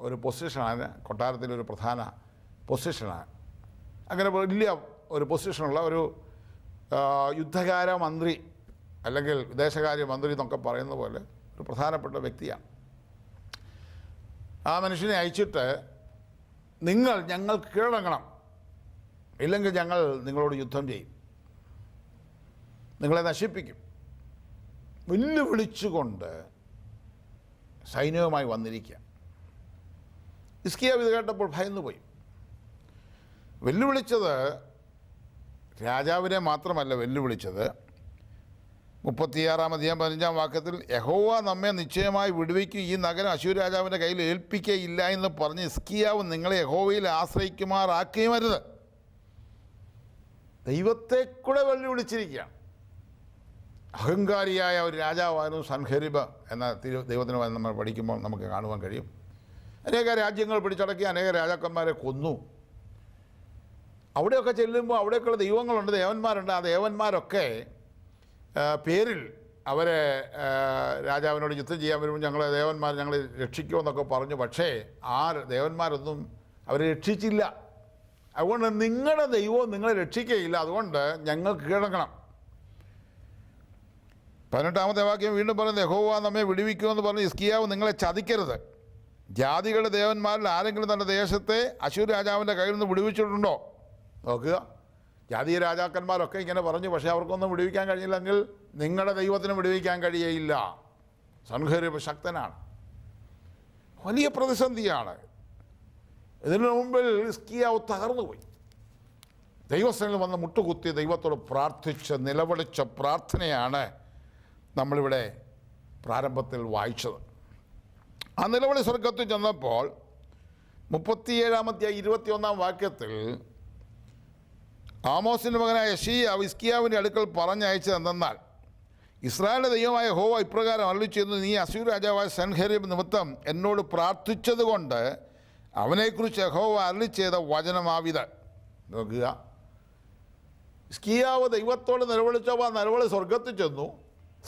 ഒരു പൊസിഷനാണ്, കൊട്ടാരത്തിലൊരു പ്രധാന പൊസിഷനാണ്. അങ്ങനെ വലിയ ഒരു പൊസിഷനുള്ള ഒരു യുദ്ധകാര മന്ത്രി അല്ലെങ്കിൽ വിദേശകാര്യ മന്ത്രി എന്നൊക്കെ പറയുന്ന പോലെ ഒരു പ്രധാനപ്പെട്ട വ്യക്തിയാണ്. ആ മനുഷ്യനെ അയച്ചിട്ട്, നിങ്ങൾ ഞങ്ങൾക്ക് കീഴടങ്ങണം, ഇല്ലെങ്കിൽ ഞങ്ങൾ നിങ്ങളോട് യുദ്ധം ചെയ്യും, നിങ്ങളെ നശിപ്പിക്കും, വെല്ലുവിളിച്ചുകൊണ്ട് സൈന്യവുമായി വന്നിരിക്കുക. ഹിസ്കീയാവ് ഇത് കേട്ടപ്പോൾ ഭയന്നുപോയി. വെല്ലുവിളിച്ചത് രാജാവിനെ മാത്രമല്ല വെല്ലുവിളിച്ചത്. 36-ാം അധ്യായം 15-ാം വാക്യത്തിൽ, യഹോവ നമ്മെ നിശ്ചയമായി വിടുവിക്കും, ഈ നഗരം അശൂർ രാജാവിൻ്റെ കയ്യിൽ ഏൽപ്പിക്കുകയില്ല എന്ന് പറഞ്ഞ് ഹിസ്കീയാവ് നിങ്ങളെ യഹോവയിൽ ആശ്രയിക്കുമാറാക്കുകയും അരുത്. ദൈവത്തെ കൂടെ വെല്ലുവിളിച്ചിരിക്കുകയാണ്. അഹങ്കാരിയായ ഒരു രാജാവായിരുന്നു സൻഹേരിബ് എന്ന ദൈവത്തിന് നമ്മൾ പഠിക്കുമ്പോൾ നമുക്ക് കാണുവാൻ കഴിയും. അനേക രാജ്യങ്ങൾ പിടിച്ചടക്കി അനേക രാജാക്കന്മാരെ കൊന്നു. അവിടെയൊക്കെ ചെല്ലുമ്പോൾ അവിടെയൊക്കെയുള്ള ദൈവങ്ങളുണ്ട്, ദേവന്മാരുണ്ട്. ആ ദേവന്മാരൊക്കെ പേരിൽ അവരെ രാജാവിനോട് യുദ്ധം ചെയ്യാൻ വരുമ്പോൾ ഞങ്ങളെ ദേവന്മാർ ഞങ്ങളെ രക്ഷിക്കുമെന്നൊക്കെ പറഞ്ഞു. പക്ഷേ ആ ദേവന്മാരൊന്നും അവരെ രക്ഷിച്ചില്ല. അതുകൊണ്ട് നിങ്ങളുടെ ദൈവവും നിങ്ങളെ രക്ഷിക്കുകയില്ല, അതുകൊണ്ട് ഞങ്ങൾ കീഴടങ്ങണം. 18-ാമത്തെ വാക്യം വീണ്ടും പറയുന്നത്, യഹോവ നമ്മെ വിടുവിക്കുമെന്ന് പറഞ്ഞ് ഹിസ്കിയാവ് നിങ്ങളെ ചതിക്കരുത്. ജാതികളുടെ ദേവന്മാരിൽ ആരെങ്കിലും തൻ്റെ ദേശത്തെ അശ്ശൂർ രാജാവിൻ്റെ കയ്യിൽ നിന്ന് വിടുവിച്ചിട്ടുണ്ടോ? നോക്കുക, ജാതീയ രാജാക്കന്മാരൊക്കെ ഇങ്ങനെ പറഞ്ഞു, പക്ഷേ അവർക്കൊന്നും വിടുവിക്കാൻ കഴിഞ്ഞില്ലെങ്കിൽ നിങ്ങളുടെ ദൈവത്തിന് വിടുവിക്കാൻ കഴിയയില്ല. സൻഹേരീബ് ശക്തനാണ്, വലിയ പ്രതിസന്ധിയാണ്. ഇതിനു മുമ്പിൽ ഹിസ്കിയാവ് തകർന്നുപോയി. ദൈവസേനയിൽ വന്ന് മുട്ടുകുത്തി ദൈവത്തോട് പ്രാർത്ഥിച്ച് നിലവിളിച്ച പ്രാർത്ഥനയാണ് നമ്മളിവിടെ പ്രാരംഭത്തിൽ വായിച്ചത്. ആ നിലവിളി സ്വർഗത്തിൽ ചെന്നപ്പോൾ 37-ാമത്തെ 21-ാം വാക്യത്തിൽ ആമോസിൻ്റെ മകനായ യെശയ്യാവ് ഹിസ്കിയാവിൻ്റെ അടുക്കൽ പറഞ്ഞയച്ചത് എന്തെന്നാൽ, ഇസ്രായേലിൻ്റെ ദൈവമായ യഹോവ ഇപ്രകാരം അരുളിച്ചെയ്യുന്നു, നീ അശ്ശൂർ രാജാവായ സൻഹേരീബ് നിമിത്തം എന്നോട് പ്രാർത്ഥിച്ചതുകൊണ്ട് അവനെക്കുറിച്ച് യഹോവ അരുളിച്ചെയ്ത വചനമാവിത്. നോക്കുക, ഹിസ്കിയാവ് ദൈവത്തോട് നിലവിളിച്ചപ്പോൾ ആ നിലവിളി സ്വർഗത്തിൽ ചെന്നു.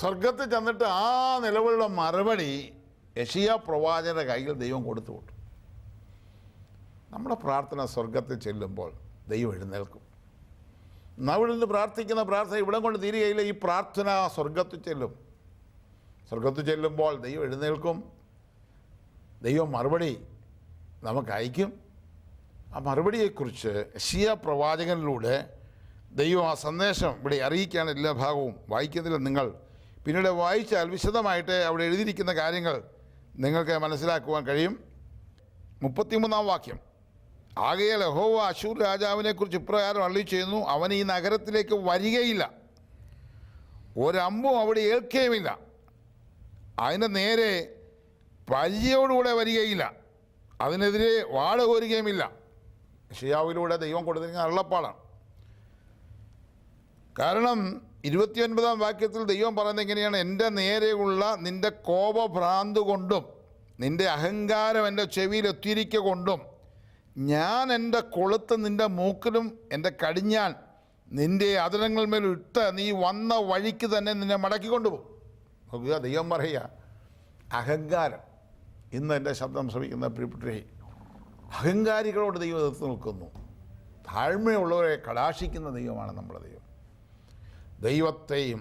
സ്വർഗത്തിൽ ചെന്നിട്ട് ആ നിലവിളിയുടെ മറുപടി യെശയ്യാ പ്രവാചകന്റെ കയ്യിൽ ദൈവം കൊടുത്തു വിട്ടു. നമ്മുടെ പ്രാർത്ഥന സ്വർഗത്തിൽ ചെല്ലുമ്പോൾ ദൈവം എഴുന്നേൽക്കും. നമ്മൾ ഇന്ന് പ്രാർത്ഥിക്കുന്ന പ്രാർത്ഥന ഇവിടെ കൊണ്ട് തീരുകയില്ല. ഈ പ്രാർത്ഥന സ്വർഗത്തിൽ ചെല്ലും. സ്വർഗത്തിൽ ചെല്ലുമ്പോൾ ദൈവം എഴുന്നേൽക്കും. ദൈവം മറുപടി നമുക്ക് അയക്കും. ആ മറുപടിയെക്കുറിച്ച് യെശയ്യാ പ്രവാചകനിലൂടെ ദൈവം ആ സന്ദേശം ഇവിടെ അറിയിക്കുകയാണ്. എല്ലാ ഭാഗവും വായിക്കുന്നതിൽ നിങ്ങൾ പിന്നീട് വായിച്ചാൽ വിശദമായിട്ട് അവിടെ എഴുതിയിരിക്കുന്ന കാര്യങ്ങൾ നിങ്ങൾക്ക് മനസ്സിലാക്കുവാൻ കഴിയും. 33-ാം വാക്യം, ആകയാൽ യഹോവ അശ്ശൂർ രാജാവിനെക്കുറിച്ച് ഇപ്രകാരം അരുളിച്ചെയ്യുന്നു, അവൻ ഈ നഗരത്തിലേക്ക് വരികയില്ല, ഒരമ്പും അവിടെ ഏൽക്കുകയുമില്ല, അതിൻ്റെ നേരെ പരിചയോടുകൂടെ വരികയില്ല, അതിനെതിരെ വാള കോരുകയുമില്ല. യെശയ്യാവിലൂടെ ദൈവം കൊടുത്തിരിക്കുന്ന അരുളപ്പാടാണ്. കാരണം 29-ാം വാക്യത്തിൽ ദൈവം പറയുന്നത് എങ്ങനെയാണ്, എൻ്റെ നേരെയുള്ള നിൻ്റെ കോപഭ്രാന്ത് കൊണ്ടും നിൻ്റെ അഹങ്കാരം എൻ്റെ ചെവിയിലെത്തിയിരിക്കുക കൊണ്ടും ഞാൻ എൻ്റെ കൊളുത്ത് നിൻ്റെ മൂക്കിലും എൻ്റെ കടിഞ്ഞാൻ നിൻ്റെ അതിരങ്ങൾമേൽ ഇട്ട് നീ വന്ന വഴിക്ക് തന്നെ നിന്നെ മടക്കിക്കൊണ്ടുപോകും. നോക്കുക, ദൈവം പറയുക, അഹങ്കാരം. ഇന്ന് എൻ്റെ ശബ്ദം ശ്രമിക്കുന്ന പ്രിയപ്പെട്ടവരെ, അഹങ്കാരികളോട് ദൈവം എതിർത്ത് നിൽക്കുന്നു. താഴ്മയുള്ളവരെ കടാക്ഷിക്കുന്ന ദൈവമാണ് നമ്മുടെ ദൈവം. ദൈവത്തെയും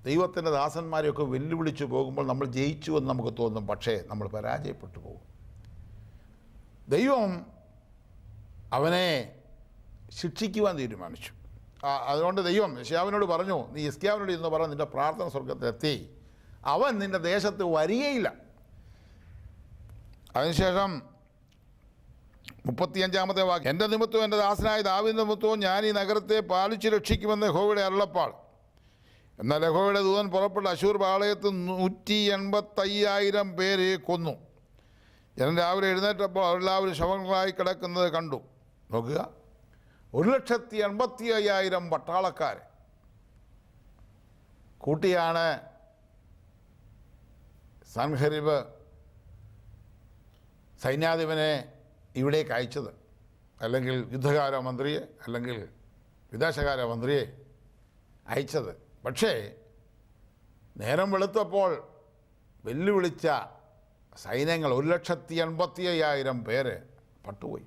ദൈവത്തിൻ്റെ ദാസന്മാരെയൊക്കെ വെല്ലുവിളിച്ച് പോകുമ്പോൾ നമ്മൾ ജയിച്ചു എന്ന് നമുക്ക് തോന്നും, പക്ഷേ നമ്മൾ പരാജയപ്പെട്ടു പോകും. ദൈവം അവനെ ശിക്ഷിക്കുവാൻ തീരുമാനിച്ചു. അതുകൊണ്ട് ദൈവം യെശയ്യാവിനോട് പറഞ്ഞു, നീ ഹിസ്കിയാവിനോട് ഇന്ന് പറഞ്ഞു, നിൻ്റെ പ്രാർത്ഥന സ്വർഗത്തിലെത്തി, അവൻ നിൻ്റെ ദേശത്ത് വരികയില്ല. അതിനുശേഷം 35-ാമത്തെ വാക്യം, എൻ്റെ നിമിത്തവും എൻ്റെ ദാസനായ ദാവീദിന്റെ നിമിത്തവും ഞാൻ ഈ നഗരത്തെ പാലിച്ച് രക്ഷിക്കുമെന്ന് യഹോവയുടെ അരുളപ്പാട്. എന്നാൽ യഹോവയുടെ ദൂതൻ പുറപ്പെട്ട അശ്ശൂർ പാളയത്ത് 185,000 പേരെ കൊന്നു. ജനം രാവിലെ എഴുന്നേറ്റപ്പോൾ അവരെല്ലാവരും ശവങ്ങളായി കിടക്കുന്നത് കണ്ടു. നോക്കുക, 185,000 പട്ടാളക്കാരെ കൂട്ടിയാണ് സൻഹേരീബ് സൈന്യാധിപനെ ഇവിടേക്ക് അയച്ചത്, അല്ലെങ്കിൽ യുദ്ധകാര്യ മന്ത്രിയെ അല്ലെങ്കിൽ വിദേശകാര്യ മന്ത്രിയെ അയച്ചത്. പക്ഷേ നേരം വെളുത്തപ്പോൾ വെല്ലുവിളിച്ച സൈന്യങ്ങൾ 185,000 പേര് പട്ടുപോയി.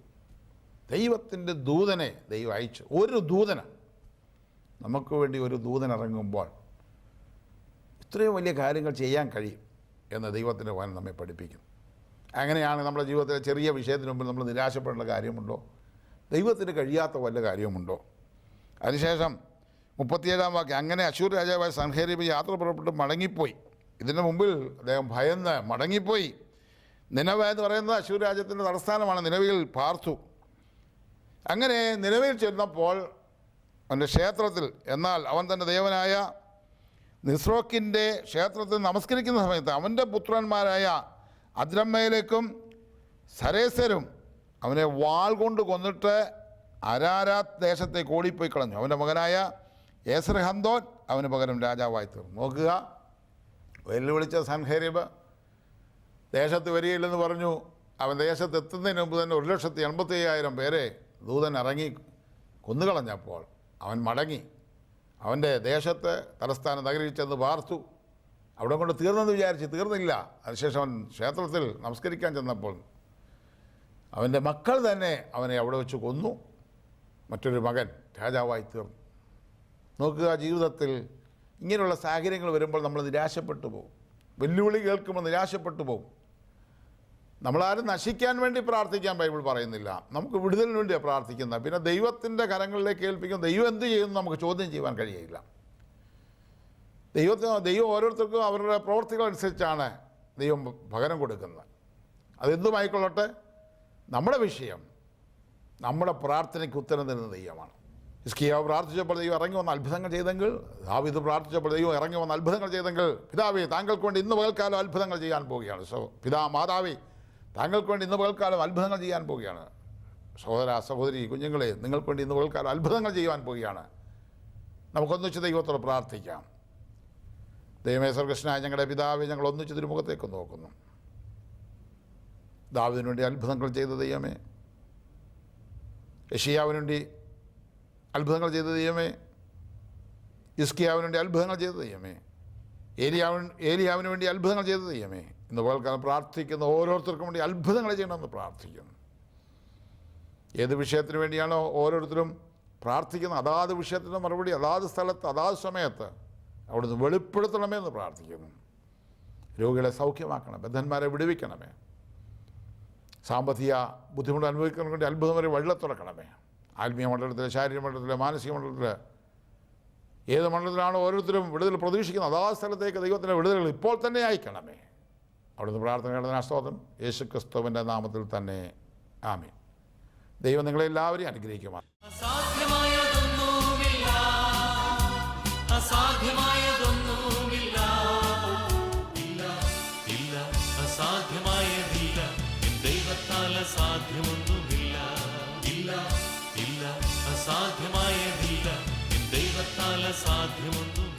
ദൈവത്തിൻ്റെ ദൂതനെ ദൈവം അയച്ചു. ഒരു ദൂതന്, നമുക്ക് വേണ്ടി ഒരു ദൂതൻ ഇറങ്ങുമ്പോൾ ഇത്രയും വലിയ കാര്യങ്ങൾ ചെയ്യാൻ കഴിയും എന്ന് ദൈവത്തിൻ്റെ വചനം നമ്മെ പഠിപ്പിക്കുന്നു. അങ്ങനെയാണ് നമ്മുടെ ജീവിതത്തിലെ ചെറിയ വിഷയത്തിന് മുമ്പിൽ നമ്മൾ നിരാശപ്പെടേണ്ട കാര്യമുണ്ടോ? ദൈവത്തിന് കഴിയാത്ത വല്ല കാര്യമുണ്ടോ? അതിനുശേഷം 37-ാം വാക്യം, അങ്ങനെ അശ്ശൂർ രാജാവായ സൻഹേരീബ് യാത്ര പുറപ്പെട്ട് മടങ്ങിപ്പോയി. ഇതിന് മുമ്പിൽ അദ്ദേഹം ഭയന്ന് മടങ്ങിപ്പോയി. നിനവ എന്ന് പറയുന്നത് അശ്ശൂർ രാജ്യത്തിൻ്റെ തലസ്ഥാനമാണ്. നിനവയിൽ പാർത്തു. അങ്ങനെ നിനവയിൽ ചെന്നപ്പോൾ അവൻ്റെ ക്ഷേത്രത്തിൽ, എന്നാൽ അവൻ തൻ്റെ ദേവനായ നിസ്രോക്കിൻ്റെ ക്ഷേത്രത്തിൽ നമസ്കരിക്കുന്ന സമയത്ത് അവൻ്റെ പുത്രന്മാരായ അദ്രമ്മയിലേക്കും സരേസരും അവനെ വാൾ കൊണ്ട് കൊന്നിട്ട് അരാരാത്ത് ദേശത്തേക്ക് ഓടിപ്പോയി കളഞ്ഞു. അവൻ്റെ മകനായ ഏസ്രഹന്തോൻ അവന് പകരം രാജാവായി തീർന്നു. നോക്കുക, വെല്ലുവിളിച്ച സൻഹേരീബ് ദേശത്ത് വരികയില്ലെന്ന് പറഞ്ഞു. അവൻ ദേശത്ത് എത്തുന്നതിന് മുമ്പ് തന്നെ 1,85,000 പേരെ ദൂതൻ ഇറങ്ങി കൊന്നുകളഞ്ഞപ്പോൾ അവൻ മടങ്ങി അവൻ്റെ ദേശത്ത് തലസ്ഥാന നഗരിയിൽ ചെന്ന് പാർത്തു. അവിടെ കൊണ്ട് തീർന്നെന്ന് വിചാരിച്ച് തീർന്നില്ല. അതിനുശേഷം അവൻ ക്ഷേത്രത്തിൽ നമസ്കരിക്കാൻ ചെന്നപ്പോൾ അവൻ്റെ മക്കൾ തന്നെ അവനെ അവിടെ വെച്ച് കൊന്നു. മറ്റൊരു മകൻ രാജാവായി തീർന്നു. നോക്കുക, ജീവിതത്തിൽ ഇങ്ങനെയുള്ള സാഹചര്യങ്ങൾ വരുമ്പോൾ നമ്മൾ നിരാശപ്പെട്ടു പോകും. വെല്ലുവിളി കേൾക്കുമ്പോൾ നിരാശപ്പെട്ടു പോകും. നമ്മളാരും നശിക്കാൻ വേണ്ടി പ്രാർത്ഥിക്കാൻ ബൈബിൾ പറയുന്നില്ല. നമുക്ക് വിടുതലിന് വേണ്ടിയാണ് പ്രാർത്ഥിക്കുന്നത്. പിന്നെ ദൈവത്തിൻ്റെ കരങ്ങളിലേക്ക് ഏൽപ്പിക്കും. ദൈവം എന്ത് ചെയ്യുമെന്ന് നമുക്ക് ചോദ്യം ചെയ്യാൻ കഴിയില്ല. ദൈവം ഓരോരുത്തർക്കും അവരുടെ പ്രവൃത്തികളനുസരിച്ചാണ് ദൈവം പകരം കൊടുക്കുന്നത്. അതെന്തുമായിക്കൊള്ളട്ടെ, നമ്മുടെ വിഷയം നമ്മുടെ പ്രാർത്ഥനയ്ക്ക് ഉത്തരം തരുന്ന ദൈവമാണ്. ഹിസ്കിയാവ് പ്രാർത്ഥിച്ചപ്പോൾ ദൈവം ഇറങ്ങി വന്ന അത്ഭുതങ്ങൾ ചെയ്തെങ്കിൽ, ദാവീദ് പ്രാർത്ഥിച്ചപ്പോൾ ദൈവം ഇറങ്ങി വന്ന അത്ഭുതങ്ങൾ ചെയ്തെങ്കിൽ, പിതാവേ താങ്കൾക്ക് വേണ്ടി ഇന്ന് പകൽക്കാലം അത്ഭുതങ്ങൾ ചെയ്യാൻ പോവുകയാണ്. മാതാവേ താങ്കൾക്ക് വേണ്ടി ഇന്ന് പകൽക്കാലം അത്ഭുതങ്ങൾ ചെയ്യാൻ പോവുകയാണ്. സഹോദര സഹോദരി കുഞ്ഞുങ്ങളെ, നിങ്ങൾക്ക് വേണ്ടി ഇന്ന് പകൽക്കാലം അത്ഭുതങ്ങൾ ചെയ്യുവാൻ പോവുകയാണ്. നമുക്കൊന്നിച്ച് ദൈവത്തോട് പ്രാർത്ഥിക്കാം. ദൈവമേ സ്വർഗ്ഗസ്ഥനായ ഞങ്ങളുടെ പിതാവേ, ഞങ്ങൾ ഒന്നിച്ച് തിരുമുഖത്തേക്ക് നോക്കുന്നു. ദാവീദിന് വേണ്ടി അത്ഭുതങ്ങൾ ചെയ്ത ദൈവമേ, യെശയ്യാവിന് വേണ്ടി അത്ഭുതങ്ങൾ ചെയ്ത ദൈവമേ, ഹിസ്കിയാവിന് വേണ്ടി അത്ഭുതങ്ങൾ ചെയ്ത ദൈവമേ, ഏലിയാവിന് വേണ്ടി അത്ഭുതങ്ങൾ ചെയ്ത ദൈവമേ, ഇന്ന് പകൽക്കാലം പ്രാർത്ഥിക്കുന്ന ഓരോരുത്തർക്കും വേണ്ടി അത്ഭുതങ്ങൾ ചെയ്യണമെന്ന് പ്രാർത്ഥിക്കുന്നു. ഏത് വിഷയത്തിന് വേണ്ടിയാണോ ഓരോരുത്തരും പ്രാർത്ഥിക്കുന്നത്, അതാത് വിഷയത്തിൻ്റെ മറുപടി അതാത് സ്ഥലത്ത് അതാത് സമയത്ത് അവിടുന്ന് വെളിപ്പെടുത്തണമെന്ന് പ്രാർത്ഥിക്കുന്നു. രോഗികളെ സൗഖ്യമാക്കണം, ബദ്ധന്മാരെ വിടുവിക്കണമേ, സാമ്പത്തിക ബുദ്ധിമുട്ട് അനുഭവിക്കാൻ വേണ്ടി അത്ഭുതം വരെ വഴി തുറക്കണമേ. ആത്മീയ മണ്ഡലത്തിൽ, ശാരീരിക മണ്ഡലത്തിൽ, മാനസിക മണ്ഡലത്തിൽ, ഏത് മണ്ഡലത്തിലാണോ ഓരോരുത്തരും വിടുതൽ പ്രതീക്ഷിക്കുന്നത് അതാത് സ്ഥലത്തേക്ക് ദൈവത്തിൻ്റെ വിടുതലുകൾ ഇപ്പോൾ തന്നെ അയക്കണമേ. അവിടുന്ന് പ്രാർത്ഥന കേട്ടതിന് സ്തോത്രം. യേശു ക്രിസ്തുവിൻ്റെ നാമത്തിൽ തന്നെ ആമേൻ. ദൈവം നിങ്ങളെല്ലാവരെയും അനുഗ്രഹിക്കുമാറാകട്ടെ.
അസാധ്യമൊന്നുമില്ല, ഇല്ല ഇല്ല അസാധ്യമായതില്ല, ദൈവത്താൽ അസാധ്യമൊന്നും